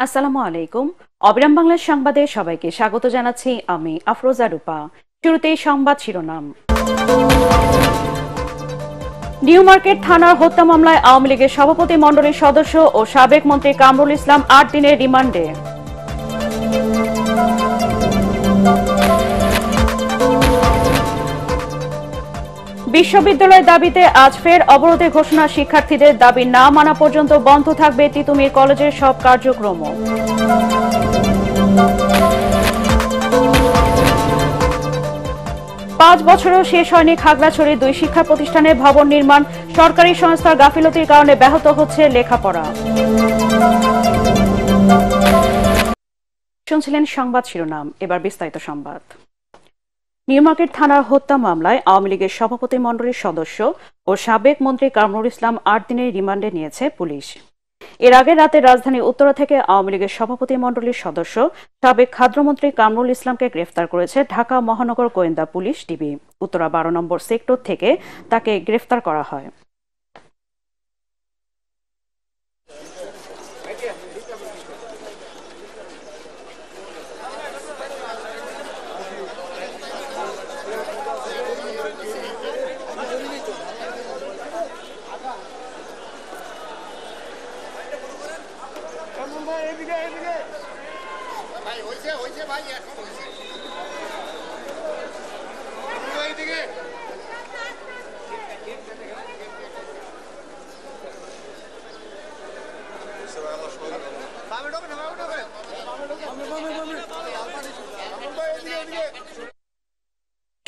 আসসালামু আলাইকুম। অবিরাম বাংলার সংবাদে সবাইকে স্বাগত জানাচ্ছি আমি আফরোজা রূপা। শুরুতেই সংবাদ শিরোনাম। নিউ মার্কেট থানার হত্যা মামলায় আওয়ামী লীগের সভাপতি মণ্ডলীর সদস্য ও সাবেক মন্ত্রী কামরুল ইসলাম ৮ দিনের রিমান্ডে। বিশ্ববিদ্যালয় দাবিতে আজ ফের অবরোধে ঘোষণা, শিক্ষার্থীদের দাবি না মানা পর্যন্ত বন্ধ থাকবে তিতুমির কলেজের সব কার্যক্রম। ৫ বছরেও শেষ হয়নি খাগড়াছড়ির ২ শিক্ষা প্রতিষ্ঠানের ভবন নির্মাণ, সরকারি সংস্থার গাফিলতির কারণে ব্যাহত হচ্ছে লেখাপড়া। শুনছিলেন সংবাদ শিরোনাম, এবার বিস্তারিত সংবাদ। নিউ মার্কেট থানার হত্যা মামলায় আওয়ামী লীগের সভাপতি মণ্ডলীর সদস্য ও সাবেক মন্ত্রী কামরুল ইসলাম ৮ দিনের রিমান্ডে নিয়েছে পুলিশ। এর আগে রাতে রাজধানী উত্তরা থেকে আওয়ামী লীগের সভাপতি মণ্ডলীর সদস্য সাবেক খাদ্যমন্ত্রী কামরুল ইসলামকে গ্রেফতার করেছে ঢাকা মহানগর গোয়েন্দা পুলিশ ডিবি। উত্তরা ১২ নম্বর সেক্টর থেকে তাকে গ্রেফতার করা হয়।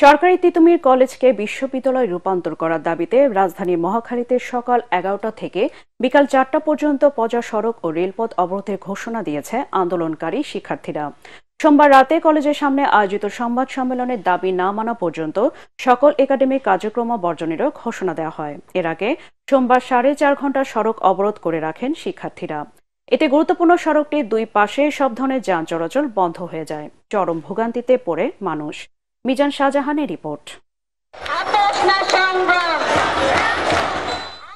সরকারি তিতুমির কলেজকে বিশ্ববিদ্যালয়ে রূপান্তর করার দাবিতে রাজধানীর মহাখালীতে সকাল ১১টা থেকে বিকাল ৪টা পর্যন্ত পজা সড়ক ও রেলপথ অবরোধের ঘোষণা দিয়েছে আন্দোলনকারী শিক্ষার্থীরা। সোমবার রাতে কলেজের সামনে আয়োজিত সংবাদ সম্মেলনের দাবি না মানা পর্যন্ত সকল একাডেমিক কার্যক্রম বর্জনেরও ঘোষণা দেওয়া হয়। এর আগে সোমবার ৪.৫ ঘণ্টা সড়ক অবরোধ করে রাখেন শিক্ষার্থীরা। এতে গুরুত্বপূর্ণ সড়কটির দুই পাশে সব ধরনের যান চলাচল বন্ধ হয়ে যায়। চরম ভোগান্তিতে পড়ে মানুষ। মিজান শাহজাহানের রিপোর্ট।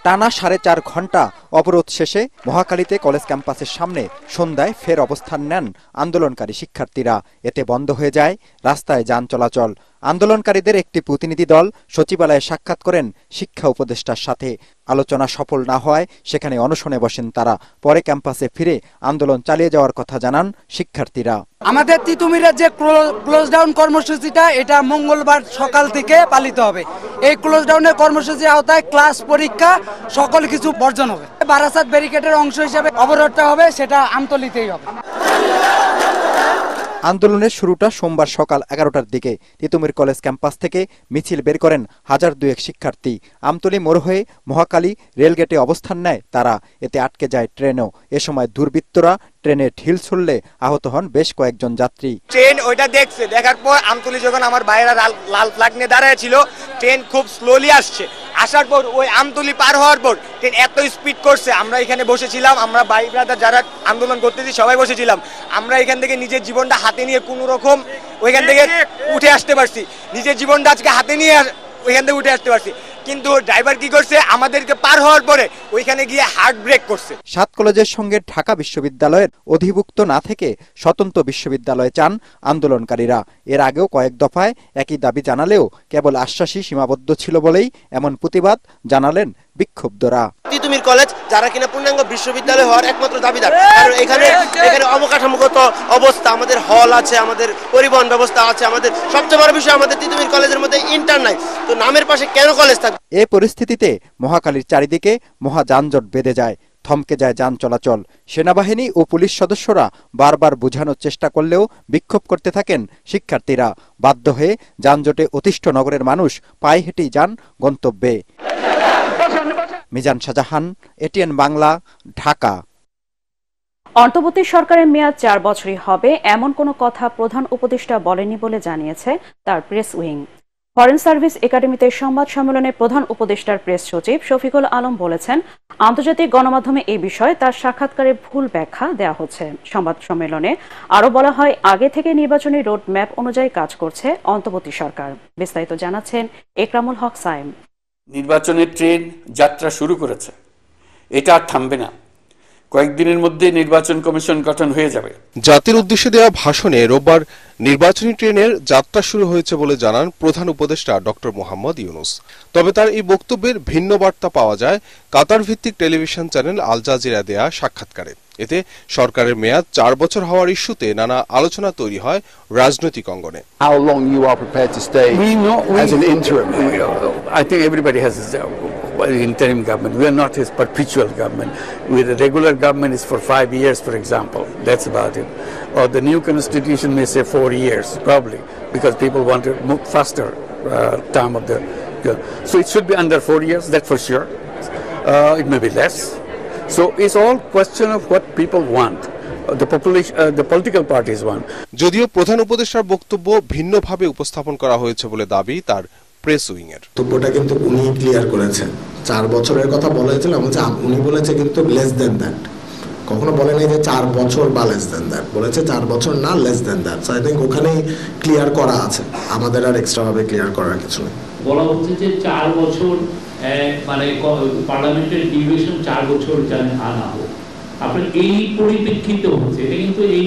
টানা ৪.৫ ঘণ্টা অবরোধ শেষে মহাখালীতে কলেজ ক্যাম্পাসের সামনে সন্ধ্যায় ফের অবস্থান নেন আন্দোলনকারী শিক্ষার্থীরা। এতে বন্ধ হয়ে যায় রাস্তায় যান চলাচল। আন্দোলনকারীদের একটি প্রতিনিধি দল সচিবালয়ে সাক্ষাৎ করেন শিক্ষা উপদেষ্টার সাথে। আলোচনা সফল না হওয়ায় সেখানে অনশনে বসেন তারা। পরে ক্যাম্পাসে ফিরে আন্দোলন চালিয়ে যাওয়ার কথা জানান শিক্ষার্থীরা। আমাদের তিতুমিরের যে ক্লোজ ডাউন কর্মসূচিটা, এটা মঙ্গলবার সকাল থেকে পালিত হবে। এই ক্লোজ ডাউনের কর্মসূচির আওতায় ক্লাস, পরীক্ষা সকল কিছু বর্জন হবে। বারাসাত ব্যারিকেডের অংশ হিসেবে অবরোধটা হবে, সেটা আমতলীতেই হবে। আন্দোলনের শুরুটা সোমবার সকাল ১১টার দিকে। তিতুমির কলেজ ক্যাম্পাস থেকে মিছিল বের করেন ১,০০০ শিক্ষার্থী। আমতলী মোড় হয়ে মহাখালী রেলগেটে অবস্থান নেয় তারা। এতে আটকে যায় ট্রেনও। এ সময় দুর্বৃত্তরা ট্রেনে ঢিল ছুড়লে আহত হন বেশ কয়েকজন যাত্রী। ট্রেন ওইটা দেখছে, দেখার পর আমতলী যখন আমার বাইরে লাল ফ্ল্যাগ নিয়ে দাঁড়ায় ছিল, ট্রেন খুব স্লোলি আসছে। আসার পর ওই আমতলী পার হওয়ার পর ট্রেন এত স্পিড করছে, আমরা এখানে বসেছিলাম, আমরা ভাই ব্রাদার যারা আন্দোলন করতেছি সবাই বসেছিলাম। আমরা এখান থেকে নিজের জীবনটা হাতে নিয়ে কোনো রকম ওইখান থেকে উঠে আসতে পারছি। নিজের জীবনটা আজকে হাতে নিয়ে ওইখান থেকে উঠে আসতে পারছি। কিন্তু ড্রাইভার কি করছে, আমাদেরকে পার হওয়ার পরে ওইখানে গিয়ে হার্ট ব্রেক করছে। ৭ কলেজের সঙ্গে ঢাকা বিশ্ববিদ্যালয়ের অধিভুক্ত না থেকে স্বতন্ত্র বিশ্ববিদ্যালয়ে চান আন্দোলনকারীরা। এর আগেও কয়েক দফায় একই দাবি জানালেও কেবল আশ্বাসই সীমাবদ্ধ ছিল বলেই এমন প্রতিবাদ জানালেন বিক্ষুব্ধরা। তিতুমির কলেজ যারা কিনা পূর্ণাঙ্গ বিশ্ববিদ্যালয় হওয়ার একমাত্র দাবিদার, কারণ এখানে অবকাঠামোগত অবস্থা, আমাদের হল আছে, আমাদের পরিবহন ব্যবস্থা আছে, আমাদের সবচেয়ে বড় বিষয় আমাদের তিতুমির কলেজের মধ্যে ইন্টার নাই। তো নামের পাশে কেন কলেজ থাকবে? এ পরিস্থিতিতে মহাখালীর চারিদিকে মহা যানজট বেঁধে যায়, থমকে যায় যান চলাচল। সেনাবাহিনী ও পুলিশ সদস্যরা বারবার বোঝানোর চেষ্টা করলেও বিক্ষোভ করতে থাকেন শিক্ষার্থীরা। বাধ্য হয়ে যানজটে অতিষ্ঠ নগরের মানুষ পায়ে হেঁটেই যান গন্তব্যে। মিজান শাহজাহান, এটিএন বাংলা, ঢাকা। অন্তর্বর্তী সরকারের মেয়াদ ৪ বছরই হবে এমন কোনো কথা প্রধান উপদেষ্টা বলেনি বলে জানিয়েছে তার প্রেস উইং। ফরেন সার্ভিস একাডেমিতে সংবাদ সম্মেলনে প্রধান উপদেষ্টার প্রেস সচিব শফিকুল আলম বলেছেন, আন্তর্জাতিক গণমাধ্যমে এই বিষয়ে তার সাক্ষাৎকারে ভুল ব্যাখ্যা দেওয়া হচ্ছে। সংবাদ সম্মেলনে আরও বলা হয়, আগে থেকে নির্বাচনী রোড ম্যাপ অনুযায়ী কাজ করছে অন্তর্বর্তী সরকার। বিস্তারিত জানাচ্ছেন একরামুল হক সায়েম। নির্বাচনের ট্রেন যাত্রা শুরু করেছে, এটা আর থামবে না। কয়েকদিনের মধ্যে নির্বাচন কমিশন গঠন হয়ে যাবে। জাতির উদ্দেশ্যে দেওয়া ভাষণে রোববার নির্বাচনী ট্রেনের যাত্রা শুরু হয়েছে বলে জানান প্রধান উপদেষ্টা ডক্টর মোহাম্মদ ইউনূস। তবে তার এই বক্তব্যের ভিন্ন বার্তা পাওয়া যায় কাতার ভিত্তিক টেলিভিশন চ্যানেল আল জাজিরা দেয়া সাক্ষাৎকারে। এতে সরকারের মেয়াদ 4 বছর হওয়ার ইস্যুতে নানা আলোচনা তৈরি হয় রাজনৈতিক অঙ্গনে। How long you are prepared to stay as an interim? I think everybody has interim government. We are not his perpetual government. With a regular government is for 5 years, for example. That's about it. Or the new constitution may say 4 years, probably, because people want to move faster term of the. So it should be under 4 years, that for sure. It may be less. So it's all question of what people want. The population, the political parties want. যদিও প্রধান উপদেষ্টার বক্তব্য ভিন্নভাবে উপস্থাপন করা হয়েছে বলে দাবি তার প্রেস উইং এর। বক্তব্যটা কিন্তু উনি ক্লিয়ার করেছেন। 4 বছরের কথা বলা হয়েছিল, উনি বলেছে কিন্তু লেস দেন দ্যাট। কখনো বলে নাই যে 4 বছর বা লেস দেন দ্যাট, বলেছে 4 বছর না, less than that. So I think ওখানেই ক্লিয়ার করা আছে, আমাদের আর এক্সট্রা ভাবে ক্লিয়ার করার কিছু নেই। বলা হচ্ছে যে 4 বছর মানে পার্লামেন্টের ডিউরেশন 4 বছর আনা হোক। আপনার এই পরিপ্রেক্ষিতে হচ্ছে এটা কিন্তু এই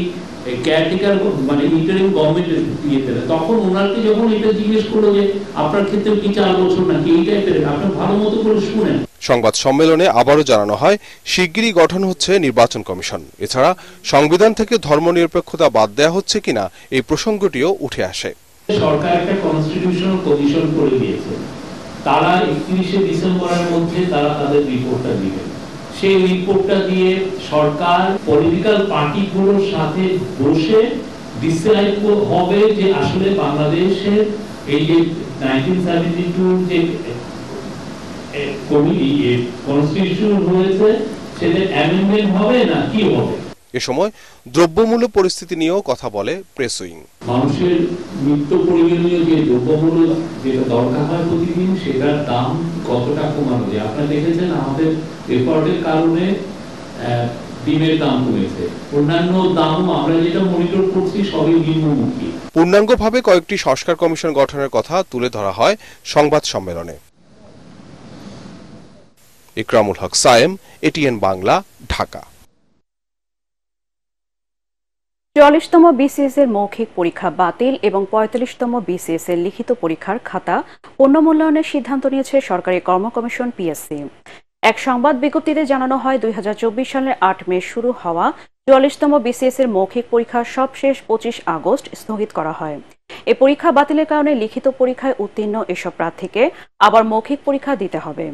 কেয়ারটেকার মানে ইন্টারিম গভর্নমেন্টের ইয়েতে, তখন ওনাকে যখন এটা জিজ্ঞেস করলো যে আপনার ক্ষেত্রে কি 4 বছর নাকি এই টাইপের, আপনি ভালো মতো করে শুনেন। সংবাদ সম্মেলনে আবারও জানানো হয় শিগগিরই গঠন হচ্ছে নির্বাচন কমিশন। এছাড়া সংবিধান থেকে ধর্মনিরপেক্ষতা বাদ দেওয়া হচ্ছে কিনা এই প্রসঙ্গটিও উঠে আসে। সরকার একটা কনস্টিটিউশনাল পজিশন করে দিয়েছে, তারা 31শে ডিসেম্বরের মধ্যে তারা তাদের রিপোর্টটা দিবেন। সেই রিপোর্টটা দিয়ে সরকার পলিটিক্যাল পার্টিগুলোর সাথে বসে ডিসাইড হবে যে আসলে বাংলাদেশের এই যে 1972 যে কনস্টিটিউশন হয়েছে সেটা অ্যামেন্ডমেন্ট হবে না কি হবে। এ সময় দ্রব্যমূল্য পরিস্থিতি নিয়েও কথা বলে প্রেস উইং। মানুষের নিত্য প্রয়োজনীয় যে দ্রব্যমূল্য যেটা দরকার হয় প্রতিদিন, সেটার দাম কতটা কমানো যায়। আপনারা দেখেছেন আমাদের এফোর্টের কারণে ডিমের দাম কমেছে, অন্যান্য দামও আমরা যেটা মনিটর করছি সবই নিম্নমুখী। পূর্ণাঙ্গভাবে কয়েকটি সংস্কার কমিশন গঠনের কথা তুলে ধরা হয় সংবাদ সম্মেলনে। ইকরামুল হক সায়েম, এটিএন বাংলা, ঢাকা। 44তম বিসিএস এর মৌখিক পরীক্ষা বাতিল এবং 45তম বিসিএস এর লিখিত পরীক্ষার খাতা পুনর্মূল্যায়নের সিদ্ধান্ত নিয়েছে সরকারি কর্ম কমিশন পিএসসি। এক সংবাদ বিজ্ঞপ্তিতে জানানো হয় 2024 সালের 8 মে শুরু হওয়া 44তম বিসিএস এর মৌখিক পরীক্ষা সবশেষ 25 আগস্ট স্থগিত করা হয়। এই পরীক্ষা বাতিলের কারণে লিখিত পরীক্ষায় উত্তীর্ণ এসব প্রার্থীকে আবার মৌখিক পরীক্ষা দিতে হবে।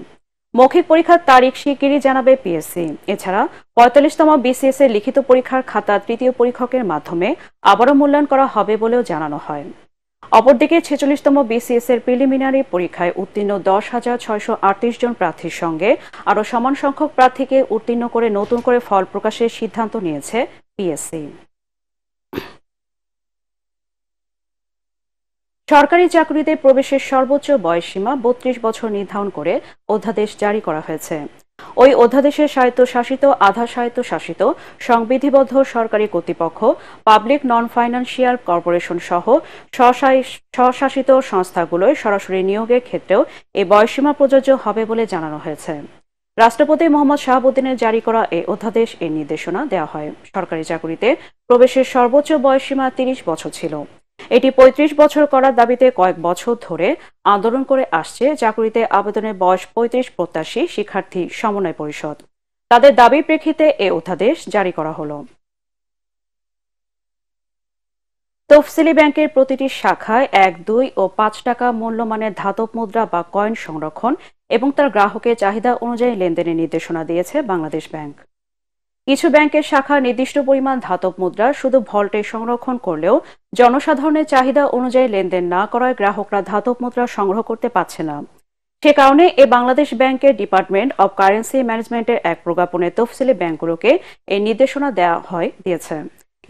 মৌখিক পরীক্ষার তারিখ শিগগিরই জানাবে পিএসসি। এছাড়া 45তম বিসিএস এর লিখিত পরীক্ষার খাতা তৃতীয় পরীক্ষকের মাধ্যমে আবারও মূল্যায়ন করা হবে বলেও জানানো হয়। অপরদিকে 46তম বিসিএস এর প্রিলিমিনারি পরীক্ষায় উত্তীর্ণ 10,638 জন প্রার্থীর সঙ্গে আরও সমান সংখ্যক প্রার্থীকে উত্তীর্ণ করে নতুন করে ফল প্রকাশের সিদ্ধান্ত নিয়েছে পিএসসি। সরকারি চাকরিতে প্রবেশের সর্বোচ্চ বয়সসীমা 32 বছর নির্ধারণ করে অধ্যাদেশ জারি করা হয়েছে। ওই অধ্যাদেশে স্বায়ত্তশাসিত, আধা স্বায়ত্তশাসিত, সংবিধিবদ্ধ সরকারি কর্তৃপক্ষ, পাবলিক নন ফাইন্যান্সিয়াল কর্পোরেশন সহ স্বশাসিত সংস্থাগুলোয় সরাসরি নিয়োগের ক্ষেত্রেও এই বয়সসীমা প্রযোজ্য হবে বলে জানানো হয়েছে। রাষ্ট্রপতি মোহাম্মদ শাহাবুদ্দিনের জারি করা এই অধ্যাদেশ এর নির্দেশনা দেওয়া হয়। সরকারি চাকরিতে প্রবেশের সর্বোচ্চ বয়সসীমা 30 বছর ছিল। এটি 35 বছর করার দাবিতে কয়েক বছর ধরে আন্দোলন করে আসছে চাকরিতে আবেদনের বয়স 35 প্রত্যাশী শিক্ষার্থী সমন্বয় পরিষদ। তাদের দাবির প্রেক্ষিতে এ অধ্যাদেশ জারি করা হলো। তফসিলি ব্যাংকের প্রতিটি শাখায় 1, 2 ও 5 টাকা মূল্যমানের ধাতব মুদ্রা বা কয়েন সংরক্ষণ এবং তার গ্রাহকের চাহিদা অনুযায়ী লেনদেনের নির্দেশনা দিয়েছে বাংলাদেশ ব্যাংক। কিছু ব্যাংকের শাখা নির্দিষ্ট পরিমাণ ধাতব মুদ্রা শুধু ভল্টে সংরক্ষণ করলেও জনসাধারণের চাহিদা অনুযায়ী লেনদেন না করায় গ্রাহকরা ধাতব মুদ্রা সংগ্রহ করতে পারছে না। সে কারণে বাংলাদেশ ব্যাংকের ডিপার্টমেন্ট অব কারেন্সি ম্যানেজমেন্টের এক প্রজ্ঞাপনে তফসিলি ব্যাংকগুলোকে এই নির্দেশনা দিয়েছে।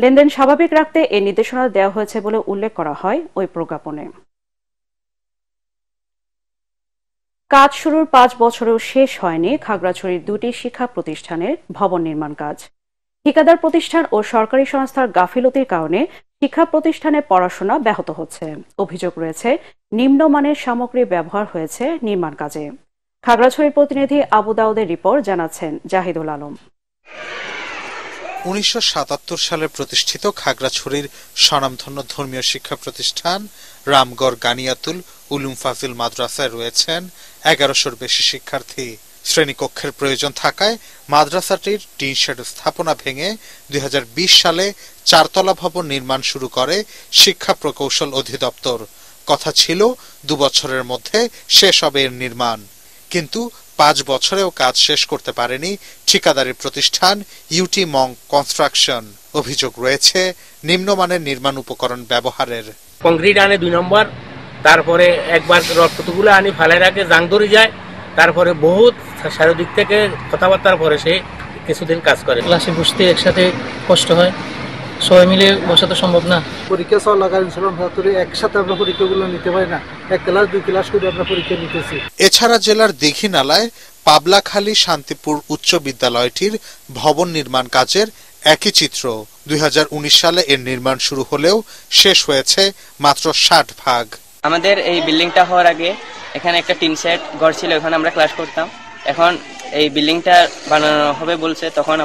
লেনদেন স্বাভাবিক রাখতে এই নির্দেশনা দেওয়া হয়েছে বলে উল্লেখ করা হয় ওই প্রজ্ঞাপনে। কাজ শুরুর 5 বছরেও শেষ হয়নি খাগড়াছড়ির 2টি শিক্ষা প্রতিষ্ঠানের ভবন নির্মাণ কাজ। ঠিকাদার প্রতিষ্ঠান ও সরকারি সংস্থার গাফিলতির কারণে শিক্ষা প্রতিষ্ঠানে পড়াশোনা ব্যাহত হচ্ছে। অভিযোগ রয়েছে নিম্নমানের সামগ্রী ব্যবহার হয়েছে নির্মাণ কাজে। খাগড়াছড়ির প্রতিনিধি আবু দাউদের রিপোর্ট জানাচ্ছেন জাহিদুল আলম। 1977 সালে প্রতিষ্ঠিত খাগড়াছড়ির স্বনামধন্য ধর্মীয় শিক্ষা প্রতিষ্ঠান রামগড় গানিয়াতুল উলুম ফাজিল মাদ্রাসায় রয়েছেন 1100-র বেশি শিক্ষার্থী। শ্রেণীকক্ষের প্রয়োজন থাকায় মাদ্রাসাটির টিন শেড স্থাপনা ভেঙে 2020 সালে 4তলা ভবন নির্মাণ শুরু করে শিক্ষা প্রকৌশল অধিদপ্তর। কথা ছিল 2 বছরের মধ্যে শেষ হবে এর নির্মাণ, কিন্তু 5 বছরেও কাজ শেষ করতে পারেনি ঠিকাদারি প্রতিষ্ঠান ইউটি মং কনস্ট্রাকশন। অভিযোগ রয়েছে নিম্নমানের নির্মাণ উপকরণ ব্যবহারের। কংক্রিট আনে 2 নম্বর, তারপরে একবার রডগুলো আনি ফেলে রাখে, জাং ধরে যায়, তারপরে বহুত চারিদিক থেকে কথাবার্তার পরে সে কিছুদিন কাজ করে। ক্লাসে বসতে একসাথে কষ্ট হয়, সবাই মিলে বসা তো সম্ভব না। পরীক্ষা চলাকালীন একসাথে আমরা পরীক্ষাগুলো নিতে পারি না, 1 ক্লাস 2 ক্লাস করে আমরা পরীক্ষা নিতেছি। এছাড়া জেলার দীঘিনালায় পাবলাখালী শান্তিপুর উচ্চ বিদ্যালয়টির ভবন নির্মাণ কাজের একই চিত্র। 2019 সালে এর নির্মাণ শুরু হলেও শেষ হয়েছে মাত্র 60 ভাগ। আমাদের এই বিল্ডিংটা হওয়ার আগে এখানে একটা টিন সেট ঘর ছিল, ওখানে আমরা ক্লাস করতাম। এখন এই বিল্ডিংটা বানানো হবে বলছে, তখন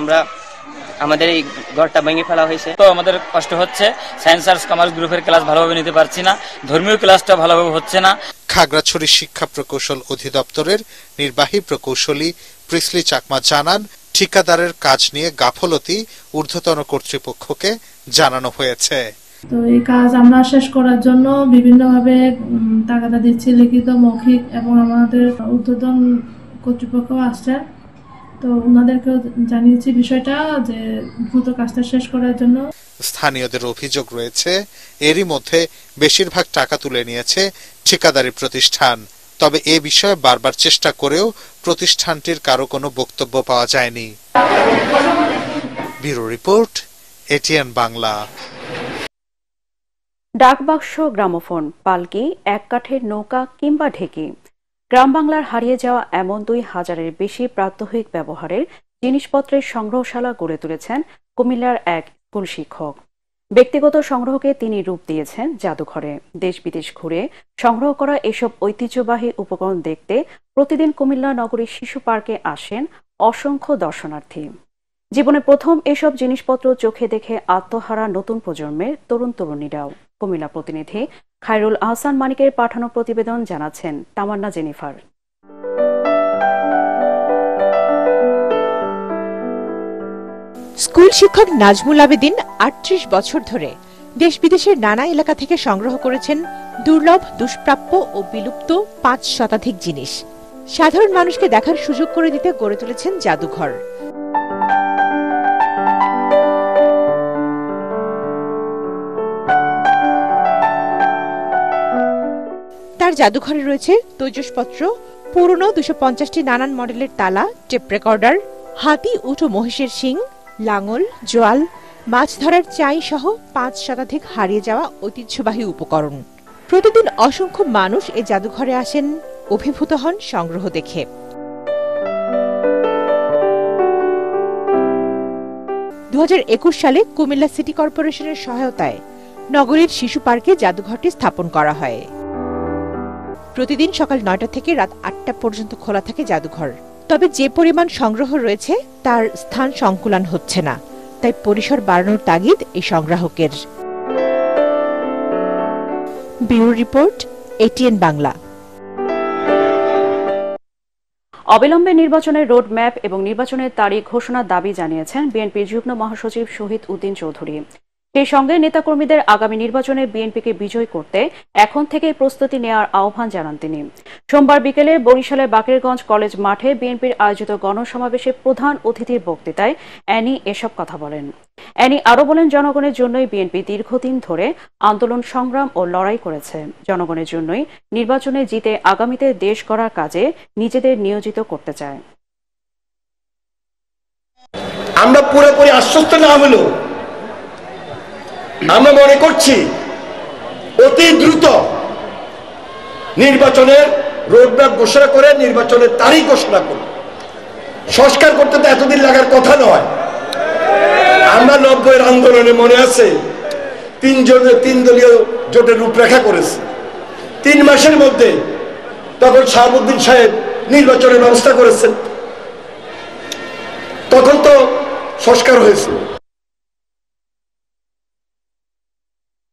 আমাদের এই ঘরটা ভেঙে ফেলা হয়েছে। তো আমাদের কষ্ট হচ্ছে, সায়েন্স আর্টস কমার্স গ্রুপের ক্লাস ভালোভাবে নিতে পারছি না, ধর্মীয় ক্লাসটা ভালোভাবে হচ্ছে না। খাগড়াছড়ি শিক্ষা প্রকৌশল অধিদপ্তরের নির্বাহী প্রকৌশলী প্রিসলি চাকমা জানান, ঠিকাদারের কাজ নিয়ে গাফলতি ঊর্ধ্বতন কর্তৃপক্ষকে জানানো হয়েছে। তো এই কাজ আমরা শেষ করার জন্য বিভিন্নভাবে তাগাদা দিচ্ছি, লিখিত, মৌখিক, এবং আমাদের ঊর্ধ্বতন কর্তৃপক্ষ আসছে, তো ওনাদেরকেও জানিয়েছি বিষয়টা যে দ্রুত কাজটা শেষ করার জন্য। স্থানীয়দের অভিযোগ রয়েছে এরই মধ্যে বেশিরভাগ টাকা তুলে নিয়েছে ঠিকাদারি প্রতিষ্ঠান। তবে এ বিষয়ে বারবার চেষ্টা করেও প্রতিষ্ঠানটির কারো কোনো বক্তব্য পাওয়া যায়নি। Bureau report, ATN Bangla. ডাকবাক্স, গ্রামোফোন, পালকি, এক কাঠের নৌকা কিংবা ঢেকি, গ্রাম বাংলার হারিয়ে যাওয়া এমন 2000-এর বেশি প্রাত্যহিক ব্যবহারের জিনিসপত্রের সংগ্রহশালা গড়ে তুলেছেন কুমিল্লার এক স্কুল শিক্ষক। ব্যক্তিগত সংগ্রহকে তিনি রূপ দিয়েছেন জাদুঘরে। দেশ বিদেশ ঘুরে সংগ্রহ করা এসব ঐতিহ্যবাহী উপকরণ দেখতে প্রতিদিন কুমিল্লা নগরীর শিশু পার্কে আসেন অসংখ্য দর্শনার্থী। জীবনে প্রথম এসব জিনিসপত্র চোখে দেখে আত্মহারা নতুন প্রজন্মের তরুণ তরুণীরাও। কুমিল্লা প্রতিনিধি খায়রুল আহসান মানিকের পাঠানো প্রতিবেদন জানাচ্ছেন তামান্না জেনিফার। স্কুল শিক্ষক নাজমুল আবেদিন 38 বছর ধরে দেশ বিদেশের নানা এলাকা থেকে সংগ্রহ করেছেন দুর্লভ, দুষ্প্রাপ্য ও বিলুপ্ত 5 শতাধিক জিনিস। সাধারণ মানুষকে দেখার সুযোগ করে দিতে গড়ে তুলেছেন জাদুঘর। তার জাদুঘরে রয়েছে তৈজসপত্র, পুরনো 250টি নানান মডেলের তালা, টেপ রেকর্ডার, হাতি, উট ও মহিষের শিং, লাঙল, জোয়াল, মাছ ধরার চাই সহ 5 শতাধিক হারিয়ে যাওয়া ঐতিহ্যবাহী উপকরণ। প্রতিদিন অসংখ্য মানুষ এই জাদুঘরে আসেন, অভিভূত হন সংগ্রহ দেখে। সালে কুমিল্লা সিটি কর্পোরেশনের সহায়তায় নগরীর শিশু পার্কে জাদুঘরটি স্থাপন করা হয়। প্রতিদিন সকাল 9টা থেকে রাত 8টা পর্যন্ত খোলা থাকে জাদুঘর। তবে যে পরিমাণ সংগ্রহ রয়েছে তার স্থান সংকুলান হচ্ছে না, তাই পরিসর বাড়ানোর তাগিদ এই সংগ্রাহকের। Bureau report, ATN Bangla. অবিলম্বে নির্বাচনের রোড ম্যাপ এবং নির্বাচনের তারিখ ঘোষণার দাবি জানিয়েছেন বিএনপির যুগ্ম মহাসচিব শহীদ উদ্দিন চৌধুরী। সেই সঙ্গে নেতাকর্মীদের আগামী নির্বাচনে বিএনপিকে বিজয় করতে এখন থেকেই প্রস্তুতি নেওয়ার আহ্বান জানান তিনি। সোমবার বিকেলে বরিশালের বাকেরগঞ্জ কলেজ মাঠে বিএনপির আয়োজিত গণসমাবেশে প্রধান অতিথির বক্তৃতায় অ্যানি এসব কথা বলেন। অ্যানি আরও বলেন, জনগণের জন্যই বিএনপি দীর্ঘদিন ধরে আন্দোলন, সংগ্রাম ও লড়াই করেছে। জনগণের জন্যই নির্বাচনে জিতে আগামীতে দেশ গড়ার কাজে নিজেদের নিয়োজিত করতে চায়। আমরা পুরোপুরি আশ্বস্ত না হলেও আমরা মনে করছি অতি দ্রুত নির্বাচনের রোডম্যাপ ঘোষণা করে নির্বাচনের তারিখ ঘোষণা করব। সংস্কার করতে তো এতদিন লাগার কথা নয়। আমরা 90-এর আন্দোলনে মনে আছে 3 দলীয় জোটের রূপরেখা করেছে। 3 মাসের মধ্যে তখন শাহাবুদ্দিন সাহেব নির্বাচনের ব্যবস্থা করেছেন। তখন তো সংস্কার হয়েছে।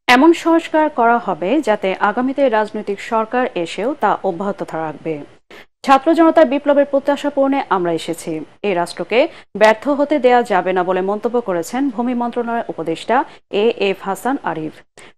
এমন সংস্কার করা হবে যাতে আগামীতে রাজনৈতিক সরকার এসেও তা অব্যাহত রাখবে। ছাত্র জনতার বিপ্লবের প্রত্যাশা পূরণে আমরা এসেছি, এই রাষ্ট্রকে ব্যর্থ হতে দেয়া যাবে না বলে মন্তব্য করেছেন ভূমি মন্ত্রণালয়ের উপদেষ্টা এ.এফ হাসান আরিফ।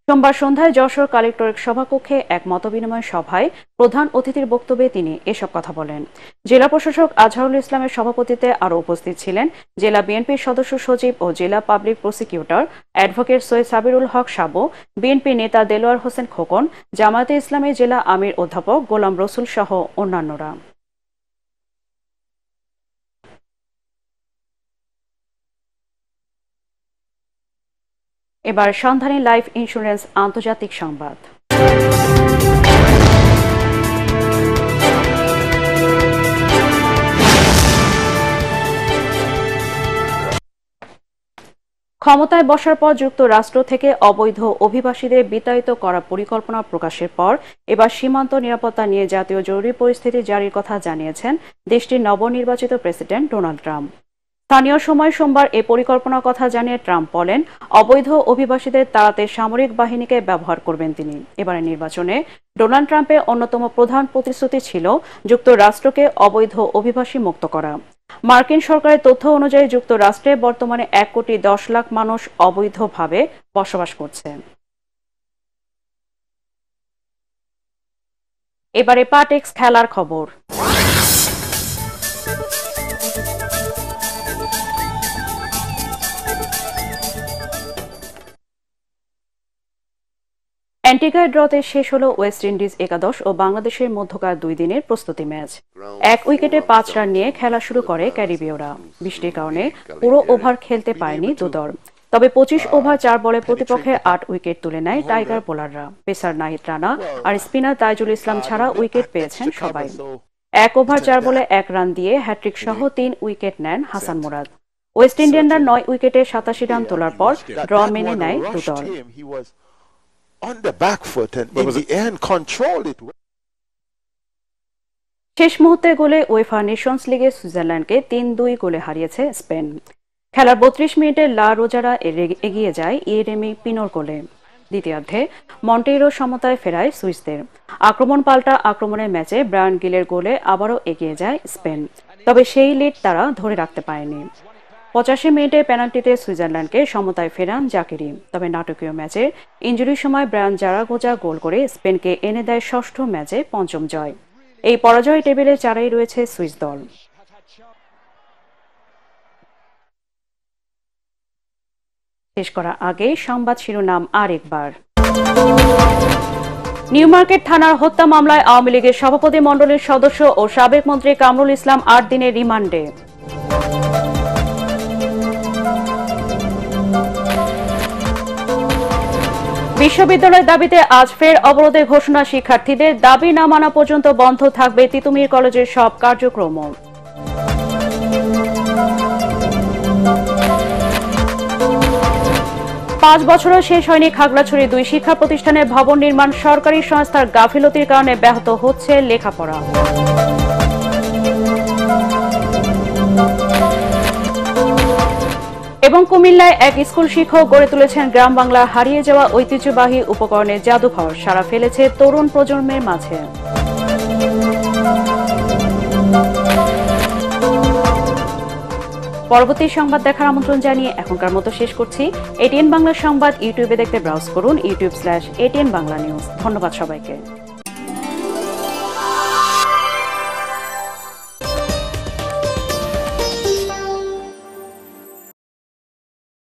সোমবার সন্ধ্যায় যশোর কালেক্টরেট সভাকক্ষে এক মতবিনিময় সভায় প্রধান অতিথির বক্তব্যে তিনি এসব কথা বলেন। জেলা প্রশাসক আজহারুল ইসলামের সভাপতিত্বে আরও উপস্থিত ছিলেন জেলা বিএনপির সদস্য সচিব ও জেলা public prosecutor advocate Syed Sabirul Haque Sabu, BNP নেতা দেলোয়ার হোসেন খোকন, জামায়াতে ইসলামী জেলা আমির অধ্যাপক গোলাম রসুল সহ অন্যান্যরা। এবার সন্ধানী লাইফ ইন্স্যুরেন্স আন্তর্জাতিক সংবাদ। ক্ষমতায় বসার পর যুক্তরাষ্ট্র থেকে অবৈধ অভিবাসীদের বিতাড়িত করার পরিকল্পনা প্রকাশের পর এবার সীমান্ত নিরাপত্তা নিয়ে জাতীয় জরুরি পরিস্থিতি জারির কথা জানিয়েছেন দেশটির নবনির্বাচিত প্রেসিডেন্ট ডোনাল্ড ট্রাম্প। স্থানীয় সময় সোমবার এ পরিকল্পনার কথা জানিয়ে ট্রাম্প বলেন, অবৈধ অভিবাসীদের তাড়াতে সামরিক বাহিনীকে ব্যবহার করবেন তিনি। এবারের নির্বাচনে ডোনাল্ড ট্রাম্পের অন্যতম প্রধান প্রতিশ্রুতি ছিল যুক্তরাষ্ট্রকে অবৈধ অভিবাসী মুক্ত করা। মার্কিন সরকারের তথ্য অনুযায়ী যুক্তরাষ্ট্রে বর্তমানে 1,10,00,000 মানুষ অবৈধভাবে বসবাস করছে। এবারে পাটেক্স খেলার খবর। অ্যান্টিগায় ড্রতে শেষ হল ওয়েস্ট ইন্ডিজ একাদশ ও বাংলাদেশের মধ্যকার 2 দিনের প্রস্তুতি ম্যাচ। 1 উইকেটে 5 রান নিয়ে খেলা শুরু করে ক্যারিবীয়রা। বৃষ্টির কারণে পুরো ওভার খেলতে পারেনি দুদল। তবে 25 ওভার 4 বলে প্রতিপক্ষের 8 উইকেট তুলে নেয় টাইগার বোলাররা। পেসার নাহিদ রানা আর স্পিনার তাইজুল ইসলাম ছাড়া উইকেট পেয়েছেন সবাই। 1 ওভার 4 বলে 1 রান দিয়ে হ্যাট্রিক সহ 3 উইকেট নেন হাসান মুরাদ। ওয়েস্ট ইন্ডিয়ানরা 9 উইকেটে 87 রান তোলার পর ড্র মেনে নেয় দুদল। On the back foot and in the end controlled it. শেষ মুহূর্তের গোলে উয়েফা নেশনস লিগে সুইজারল্যান্ডকে 3-2 গোলে হারিয়েছে স্পেন। খেলার 32 মিনিটে লা রোজারা এগিয়ে যায় ইয়েরেমি পিনোর গোলে। দ্বিতীয়ার্ধে মন্টেইরো সমতায় ফেরায় সুইসদের। আক্রমণ পাল্টা আক্রমণের ম্যাচে ব্রায়ান গিলের গোলে আবারও এগিয়ে যায় স্পেন, তবে সেই লিড তারা ধরে রাখতে পারেনি। 85 মিনিটে পেনাল্টিতে সুইজারল্যান্ডকে সমতায় ফেরান জাকেরি। তবে নাটকীয় ম্যাচে ইনজুরির সময় ব্রায়ান জারাগোজা গোল করে স্পেনকে এনে দেয় ষষ্ঠ ম্যাচে 5ম জয়। এই পরাজয় টেবিলে 4ই রয়েছে সুইস দল। শেষ করার আগে সংবাদ শিরোনাম আরেকবার। নিউ মার্কেট থানার হত্যা মামলায় আওয়ামী লীগের সভাপতি মণ্ডলীর সদস্য ও সাবেক মন্ত্রী কামরুল ইসলাম 8 দিনের রিমান্ডে। বিশ্ববিদ্যালয়ের দাবিতে আজ ফের অবরোধের ঘোষণা শিক্ষার্থীদের। দাবি না মানা পর্যন্ত বন্ধ থাকবে তিতুমির কলেজের সব কার্যক্রম। 5 বছরও শেষ হয়নি খাগড়াছড়ি 2 শিক্ষা প্রতিষ্ঠানের ভবন নির্মাণ। সরকারি সংস্থার গাফিলতির কারণে ব্যাহত হচ্ছে লেখাপড়া। এবং কুমিল্লায় এক স্কুল শিক্ষক গড়ে তুলেছেন গ্রাম বাংলার হারিয়ে যাওয়া ঐতিহ্যবাহী উপকরণের জাদুঘর। সাড়া ফেলেছে তরুণ প্রজন্মের মাঝে। পরবর্তী সংবাদ দেখার আমন্ত্রণ জানিয়ে এখনকার মতো শেষ করছি। এটিএন বাংলা সংবাদ ইউটিউবে দেখতে ব্রাউজ করুন youtube/ATN বাংলা নিউজ। ধন্যবাদ সবাইকে।